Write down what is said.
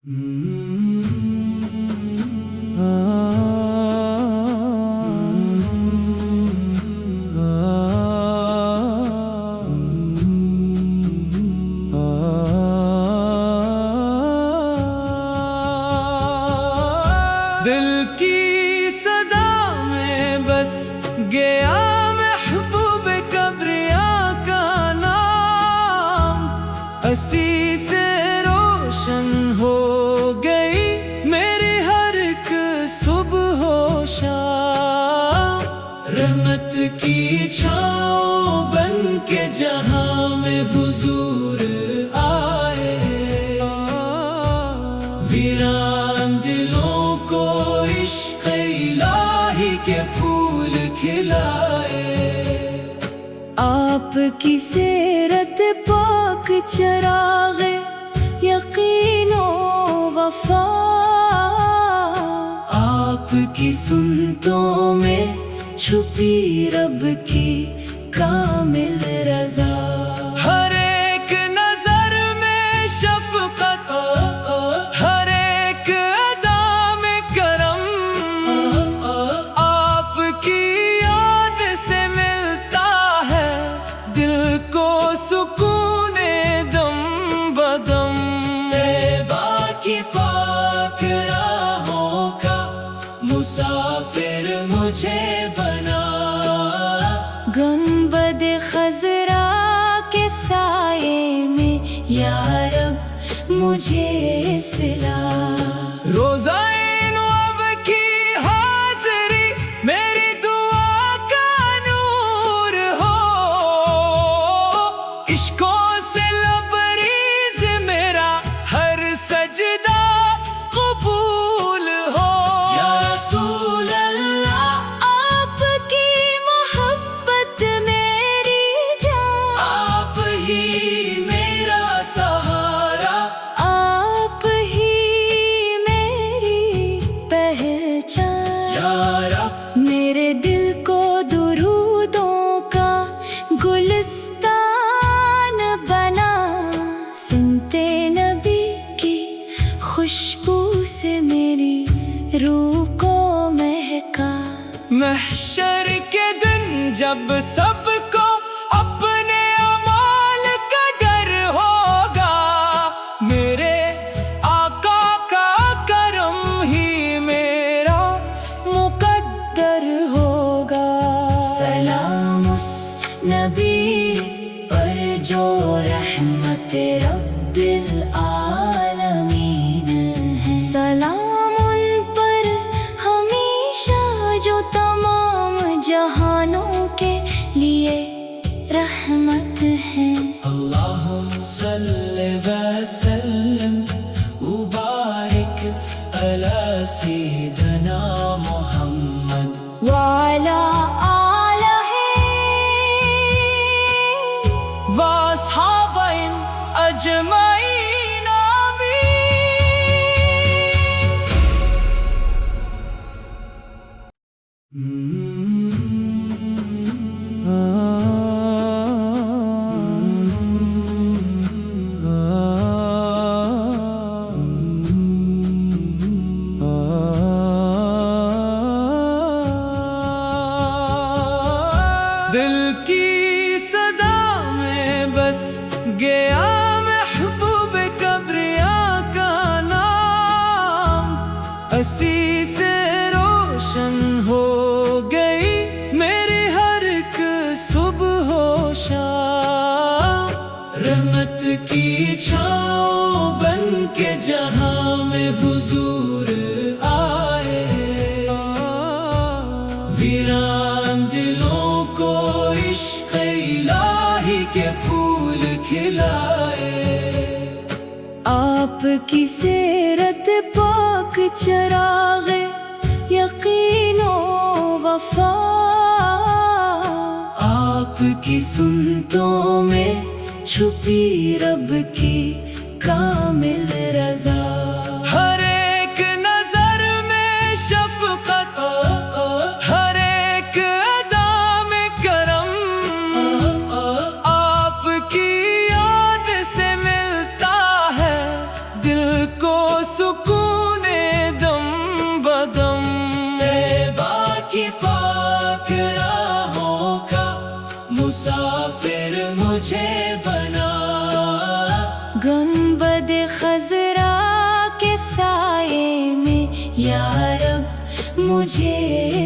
دل کی صدا میں بس گیا محبوب کبریا کا نام، اسی سے روشن ہو گئی میری ہر ایک صبح و شام۔ رحمت کی چھاؤں بن کے جہاں میں حضور آئے، ویران دلوں کو عشق الہی کے پھول کھلائے۔ آپ کی سیرت پاک چراغ یقین و وفا، آپ کی سنتوں میں چھپی رب کی کامل رضا۔ ہر ایک نظر میں شفقت، ہر ایک ادا میں کرم، آپ کی یاد سے ملتا ہے دل کو سکون دم بدم۔ طیبہ کی پاک راہوں کا مسافر مجھے بنا، گنبد خضرا کے سائے میں یا رب مجھے سلا۔ روزہ نواب کی حاضری میری دعا کا نور ہو، عشقوں سے لبریز میرا ہر سجدہ قبول ہو۔ یا رسول اللہ آپ کی محبت میری جان، آپ ہی میرا سہارا، آپ ہی میری پہچان۔ یا رب میرے دل کو درودوں کا گلستان بنا، سنتے نبی کی خوشبو سے میری روح کو مہکا۔ محشر کے دن جب سب کو اپنے اعمال کا ڈر ہوگا، میرے آقا کا کرم ہی میرا مقدر ہوگا۔ سلام اس نبی پر جو رحمت رب العالمین ہے، سلام ان پر ہمیشہ جو تمام جہانوں کے لیے رحمت ہیں۔ اللہم صلی وسلم وبارک علی سیدنا محمد وعلی آلہ واصحابہ اجمعین دل کی صدا میں بس گیا محبوب کبریا کا نام، اسی سے روشن ہو گئی میری ہر ایک صبح و شام۔ رحمت کی چھاؤں بن کے جہاں میں حضور آئے، ویران دلوں کو عشق الہی کے پھول کھلائے۔ آپ کی سیرت پاک چراغ یقین و وفا، آپ کی سنتوں میں چھپی رب کی کامل رضا۔ ہر ایک نظر میں شفقت، ہر ایک ادا میں کرم، آپ کی یاد سے ملتا ہے دل کو کو سکون دم بدم، طیبہ کی پاک راہوں کا مسافر مجھے بنا، گنبد خضرا کے سائے میں یا رب مجھے